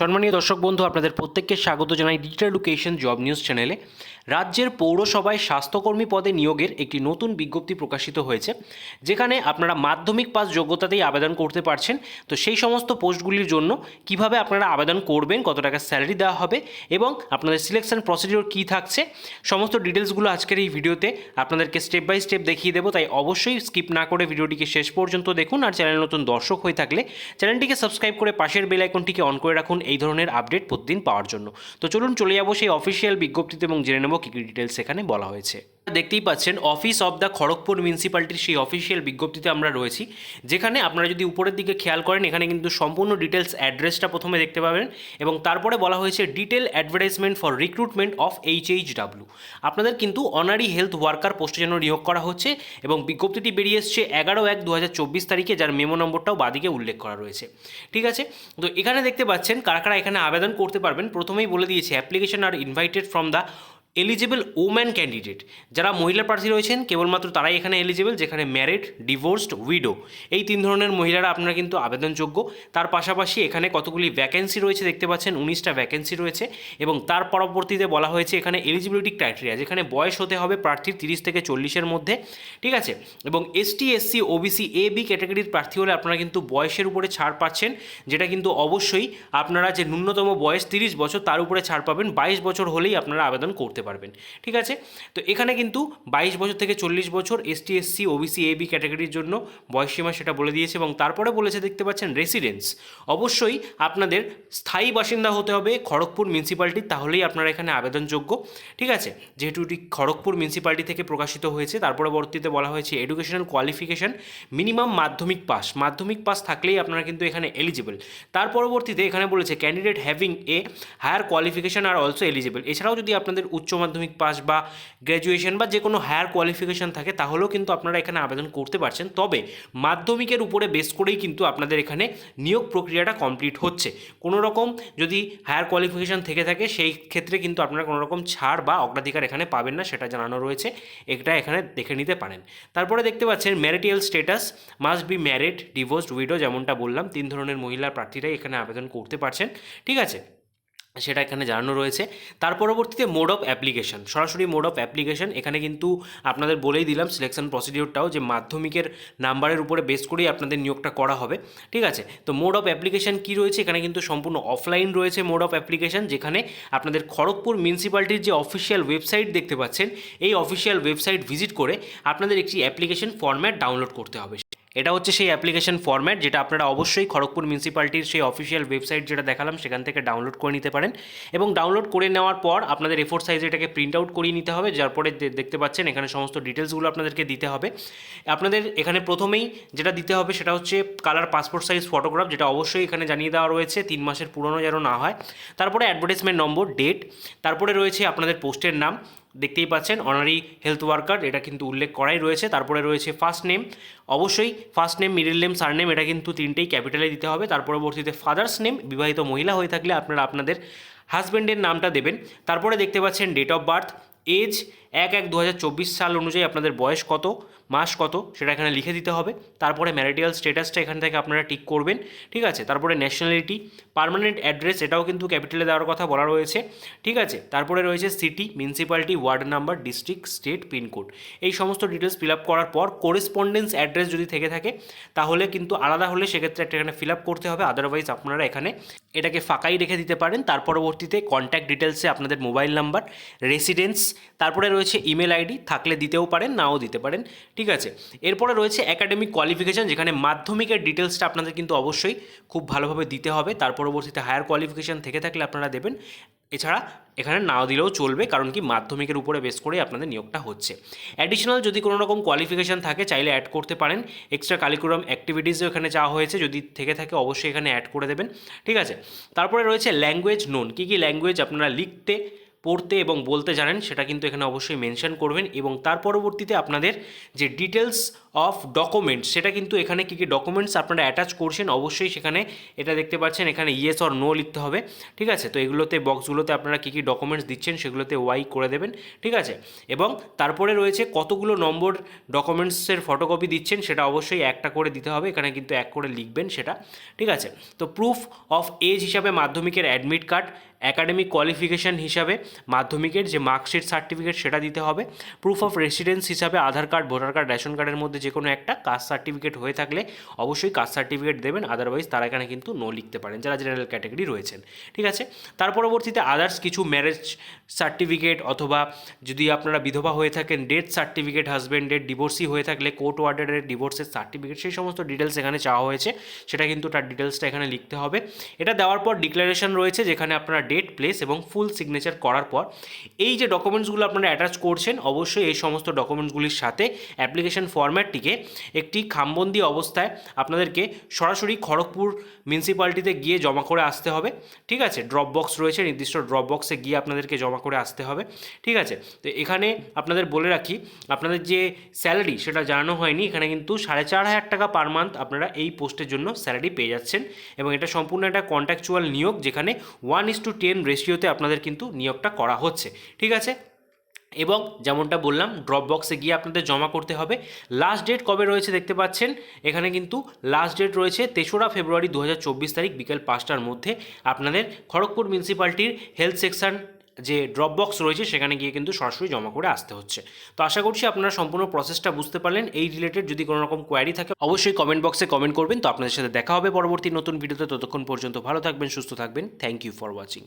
সম্মানীয় দর্শক বন্ধু, আপনাদের প্রত্যেককে স্বাগত জানাই ডিজিটাল এডুকেশন জব নিউজ চ্যানেলে। রাজ্যের পৌরসভায় স্বাস্থ্যকর্মী পদে নিয়োগের একটি নতুন বিজ্ঞপ্তি প্রকাশিত হয়েছে, যেখানে আপনারা মাধ্যমিক পাস যোগ্যতাতেই আবেদন করতে পারছেন। তো সেই সমস্ত পোস্টগুলির জন্য কিভাবে আপনারা আবেদন করবেন, কত টাকা স্যালারি দেওয়া হবে এবং আপনাদের সিলেকশন প্রসিডিওর কী থাকছে, সমস্ত ডিটেলসগুলো আজকের এই ভিডিওতে আপনাদেরকে স্টেপ বাই স্টেপ দেখিয়ে দেবো। তাই অবশ্যই স্কিপ না করে ভিডিওটিকে শেষ পর্যন্ত দেখুন। আর চ্যানেল নতুন দর্শক হয়ে থাকলে চ্যানেলটিকে সাবস্ক্রাইব করে পাশের বেল আইকনটিকে অন করে রাখুন এই ধরনের আপডেট প্রতিদিন পাওয়ার জন্য। তো চলুন চলে যাবো সেই অফিসিয়াল বিজ্ঞপ্তিতে এবং জেনে নেব কী কী ডিটেলস এখানে বলা হয়েছে। দেখতেই পাচ্ছেন অফিস অফ দ্য খড়গপুর মিউনিসিপ্যালিটির সেই অফিসিয়াল বিজ্ঞপ্তিতে আমরা রয়েছি, যেখানে আপনারা যদি উপরের দিকে খেয়াল করেন এখানে কিন্তু সম্পূর্ণ ডিটেলস অ্যাড্রেসটা প্রথমে দেখতে পাবেন এবং তারপরে বলা হয়েছে detail advertisement for recruitment of HHW। আপনাদের কিন্তু অনারি হেলথ ওয়ার্কার পোস্টে যেন নিয়োগ করা হচ্ছে এবং বিজ্ঞপ্তিটি বেরিয়ে এসছে 11/1/2024 তারিখে, যার মেমো নম্বরটাও বাদিকে উল্লেখ করা রয়েছে। ঠিক আছে, তো এখানে দেখতে পাচ্ছেন কারা কারা এখানে আবেদন করতে পারবেন। প্রথমেই বলে দিয়েছে application are invited from the eligible woman candidate. যারা মহিলা প্রার্থী রয়েছেন কেবলমাত্র তারাই এখানে এলিজিবল, যেখানে ম্যারিড, ডিভোর্সড, উইডো এই তিন ধরনের মহিলারা আপনারা কিন্তু আবেদনযোগ্য। তার পাশাপাশি এখানে কতগুলি ভ্যাকেন্সি রয়েছে দেখতে পাচ্ছেন, 19টা ভ্যাকেন্সি রয়েছে এবং তার পরবর্তীতে বলা হয়েছে এখানে এলিজিবিলিটি ক্রাইটেরিয়া, যেখানে বয়স হতে হবে প্রার্থীর 30 থেকে 40-এর মধ্যে। ঠিক আছে, এবং ST SC OBC AB ক্যাটাগরির প্রার্থী হলে আপনারা কিন্তু বয়সের উপরে ছাড় পাচ্ছেন, যেটা কিন্তু অবশ্যই আপনারা যে ন্যূনতম বয়স 30 বছর তার উপরে ছাড় পাবেন। 22 বছর হলেই আপনারা আবেদন করতে পারবেন। ঠিক আছে, তো এখানে কিন্তু 22 বছর থেকে 40 বছর ST SC OBC AB ক্যাটাগরির জন্য বয়সসীমা সেটা বলে দিয়েছে এবং তারপরে বলেছে দেখতে পাচ্ছেন রেসিডেন্স, অবশ্যই আপনাদের স্থায়ী বাসিন্দা হতে হবে খড়গপুর মিউনিসিপ্যালিটি, তাহলেই আপনারা এখানে আবেদনযোগ্য। ঠিক আছে, যেহেতু এটি খড়গপুর মিউনিসিপ্যালিটি থেকে প্রকাশিত হয়েছে। তার পরবর্তীতে বলা হয়েছে এডুকেশনাল কোয়ালিফিকেশন মিনিমাম মাধ্যমিক পাস থাকলেই আপনারা কিন্তু এখানে এলিজিবল। তার পরবর্তীতে এখানে বলেছে candidate having a higher qualification are also eligible. এছাড়াও যদি আপনাদের উচ্চ মাধ্যমিক পাস বা গ্র্যাজুয়েশন বা যে কোনো হায়ার কোয়ালিফিকেশন থাকে তাহলেও কিন্তু আপনারা এখানে আবেদন করতে পারছেন। তবে মাধ্যমিকের উপরে বেস করেই কিন্তু আপনাদের এখানে নিয়োগ প্রক্রিয়াটা কমপ্লিট হচ্ছে। কোনো রকম যদি হায়ার কোয়ালিফিকেশন থেকে থাকে সেই ক্ষেত্রে কিন্তু আপনারা কোনো রকম ছাড় বা অগ্রাধিকার এখানে পাবেন না, সেটা জানানো রয়েছে। এটা এখানে দেখে নিতে পারেন। তারপরে দেখতে পাচ্ছেন marital status must be married, divorced, widow, যেমনটা বললাম তিন ধরনের মহিলা প্রার্থীরাই এখানে আবেদন করতে পারছেন। ঠিক আছে, সেটা এখানে জানানো রয়েছে। তার পরবর্তীতে মোড অফ অ্যাপ্লিকেশন, সরাসরি মোড অফ অ্যাপ্লিকেশন এখানে কিন্তু আপনাদের বলেই দিলাম সিলেকশন প্রসিডিওরটাও, যে মাধ্যমিকের নাম্বারের উপরে বেস করেই আপনাদের নিয়োগটা করা হবে। ঠিক আছে, তো মোড অফ অ্যাপ্লিকেশন কী রয়েছে এখানে কিন্তু সম্পূর্ণ অফলাইন রয়েছে মোড অফ অ্যাপ্লিকেশন, যেখানে আপনাদের খড়গপুর মিউনিসিপ্যালিটির যে অফিসিয়াল ওয়েবসাইট দেখতে পাচ্ছেন এই অফিসিয়াল ওয়েবসাইট ভিজিট করে আপনাদের একটি অ্যাপ্লিকেশন ফরম্যাট ডাউনলোড করতে হবে। এটা হচ্ছে সেই অ্যাপ্লিকেশন ফরম্যাট যেটা আপনারা অবশ্যই খড়গপুর মিউনিসিপ্যালিটির সেই অফিসিয়াল ওয়েবসাইট যেটা দেখালাম সেখান থেকে ডাউনলোড করে নিতে পারেন এবং ডাউনলোড করে নেওয়ার পর আপনাদের A4 সাইজে এটাকে প্রিন্ট আউট করিয়ে নিতে হবে। যার পরে দেখতে পাচ্ছেন এখানে সমস্ত ডিটেলসগুলো আপনাদেরকে দিতে হবে। আপনাদের এখানে প্রথমেই যেটা দিতে হবে সেটা হচ্ছে কালার পাসপোর্ট সাইজ ফটোগ্রাফ, যেটা অবশ্যই এখানে জানিয়ে দেওয়া রয়েছে 3 মাসের পুরনো যেন না হয়। তারপরে অ্যাডভার্টাইজমেন্ট নম্বর, ডেট, তারপরে রয়েছে আপনাদের পোস্টের নাম, দেখতেই পাচ্ছেন অনারি হেলথ ওয়ার্কার, এটা কিন্তু উল্লেখ করাই রয়েছে। তারপরে রয়েছে ফার্স্ট নেম, অবশ্যই first name, middle name, surname এটা কিন্তু তিনটেই ক্যাপিটালে দিতে হবে। তার পরবর্তীতে ফাদার্স নেম, বিবাহিত মহিলা হয়ে থাকলে আপনারা আপনাদের হাজব্যান্ডের নামটা দেবেন। তারপরে দেখতে পাচ্ছেন ডেট অফ বার্থ, এজ 1/1/2024 সাল অনুযায়ী আপনাদের বয়স কত, মাস কত সেটা এখানে লিখে দিতে হবে। তারপরে ম্যারিটাল স্ট্যাটাসটা এখান থেকে আপনারা টিক করবেন। ঠিক আছে, তারপরে ন্যাশনালিটি, পার্মানেন্ট অ্যাড্রেস এটাও কিন্তু ক্যাপিটালে দেওয়ার কথা বলা রয়েছে। ঠিক আছে, তারপরে রয়েছে city, municipality, ward number, district, state, pincode, এই সমস্ত ডিটেলস ফিল আপ করার পর করেসপন্ডেন্স অ্যাড্রেস যদি থেকে থাকে তাহলে কিন্তু আলাদা হলে সেক্ষেত্রে একটা এখানে ফিল আপ করতে হবে, আদারওয়াইজ আপনারা এখানে এটাকে ফাঁকাই রেখে দিতে পারেন। তার পরবর্তীতে কন্ট্যাক্ট ডিটেলসে আপনাদের মোবাইল নাম্বার, রেসিডেন্স, তারপরে রয়েছে ইমেল আইডি, থাকলে দিতেও পারেন নাও দিতে পারেন। ঠিক আছে, এরপরে রয়েছে একাডেমিক কোয়ালিফিকেশান, যেখানে মাধ্যমিকের ডিটেলসটা আপনাদের কিন্তু অবশ্যই খুব ভালোভাবে দিতে হবে। তার পরবর্তীতে হায়ার কোয়ালিফিকেশান থেকে থাকলে আপনারা দেবেন, এছাড়া এখানে নাও দিলেও চলবে, কারণ কি মাধ্যমিকের উপরে বেস করে আপনাদের নিয়োগটা হচ্ছে। অ্যাডিশনাল যদি কোনো রকম কোয়ালিফিকেশান থাকে চাইলে অ্যাড করতে পারেন। এক্সট্রা কারিকুলাম অ্যাক্টিভিটিসও এখানে চাওয়া হয়েছে, যদি থেকে থাকে অবশ্যই এখানে অ্যাড করে দেবেন। ঠিক আছে, তারপরে রয়েছে ল্যাঙ্গুয়েজ নোন, কী কী ল্যাঙ্গুয়েজ আপনারা লিখতে, পড়তে এবং বলতে জানেন সেটা কিন্তু এখানে অবশ্যই মেনশন করবেন। এবং তার পরবর্তীতে আপনাদের যে ডিটেলস অফ ডকুমেন্টস, সেটা কিন্তু এখানে কী কী ডকুমেন্টস আপনারা অ্যাটাচ করছেন অবশ্যই সেখানে এটা দেখতে পাচ্ছেন, এখানে ইয়েস অর নো লিখতে হবে। ঠিক আছে, তো এগুলোতে বক্সগুলোতে আপনারা কী কী ডকুমেন্টস দিচ্ছেন সেগুলোতে ওয়াই করে দেবেন। ঠিক আছে, এবং তারপরে রয়েছে কতগুলো নম্বর ডকুমেন্টসের ফটোকপি দিচ্ছেন সেটা অবশ্যই একটা করে দিতে হবে, এখানে কিন্তু এক করে লিখবেন সেটা। ঠিক আছে, তো প্রুফ অফ এজ হিসাবে মাধ্যমিকের অ্যাডমিট কার্ড, অ্যাকাডেমিক কোয়ালিফিকেশান হিসাবে মাধ্যমিকের যে মার্কশিট সার্টিফিকেট সেটা দিতে হবে। প্রুফ অফ রেসিডেন্স হিসাবে আধার কার্ড, ভোটার কার্ড, রেশন কার্ডের মধ্যে যে কোনো একটা, কাস্ট সার্টিফিকেট হয়ে থাকলে অবশ্যই কাস্ট সার্টিফিকেট দেবেন, আদারওয়াইজ তারা এখানে কিন্তু নো লিখতে পারেন যারা জেনারেল ক্যাটাগরি রয়েছেন। ঠিক আছে, তার পরবর্তীতে আদার্স কিছু ম্যারেজ সার্টিফিকেট অথবা যদি আপনারা বিধবা হয়ে থাকেন ডেথ সার্টিফিকেট, হাজব্যান্ডের ডিভোর্সি হয়ে থাকলে কোর্ট অর্ডারের ডিভোর্সের সার্টিফিকেট, সেই সমস্ত ডিটেলস এখানে চাওয়া হয়েছে, সেটা কিন্তু তার ডিটেলসটা এখানে লিখতে হবে। এটা দেওয়ার পর ডিক্লারেশন রয়েছে যেখানে আপনারা ডেট, প্লেস এবং ফুল সিগনেচার করার পর এই যে ডকুমেন্টসগুলো আপনারা অ্যাটাচ করছেন অবশ্যই এই সমস্ত ডকুমেন্টসগুলির সাথে অ্যাপ্লিকেশন ফরম্যাটটিকে একটি খামবন্দি অবস্থায় আপনাদেরকে সরাসরি খড়গপুর মিউনিসিপ্যালিটিতে গিয়ে জমা করে আসতে হবে। ঠিক আছে, ড্রপ বক্স রয়েছে, নির্দিষ্ট ড্রপ বক্সে গিয়ে আপনাদেরকে জমা করে আসতে হবে। ঠিক আছে, তো এখানে আপনাদের বলে রাখি আপনাদের যে স্যালারি সেটা জানানো হয়নি, এখানে কিন্তু 4,500 টাকা পার মান্থ আপনারা এই পোস্টের জন্য স্যালারি পেয়ে যাচ্ছেন, এবং এটা সম্পূর্ণ একটা কন্ট্রাকচুয়াল নিয়োগ যেখানে 1:10 রেশিওতে আপনাদের কিন্তু নিয়োগটা করা হচ্ছে। ঠিক আছে, এবং যেমনটা বললাম ড্রপ বক্সে গিয়ে আপনাদের জমা করতে হবে। লাস্ট ডেট কবে রয়েছে দেখতে পাচ্ছেন, এখানে কিন্তু লাস্ট ডেট রয়েছে 3রা ফেব্রুয়ারি 2024 তারিখ বিকেল 5টার মধ্যে আপনাদের খড়গপুর মিউনিসিপ্যালিটির হেলথ সেকশন যে ড্রপ বক্স রয়েছে সেখানে গিয়ে কিন্তু সরাসরি জমা করে আসতে হচ্ছে। তো আশা করছি আপনারা সম্পূর্ণ প্রসেসটা বুঝতে পারলেন। এই রিলেটেড যদি কোনো রকম কোয়ারি থাকে অবশ্যই কমেন্ট বক্সে কমেন্ট করবেন। তো আপনাদের সাথে দেখা হবে পরবর্তী নতুন ভিডিওতে, ততক্ষণ পর্যন্ত ভালো থাকবেন, সুস্থ থাকবেন। Thank you for watching.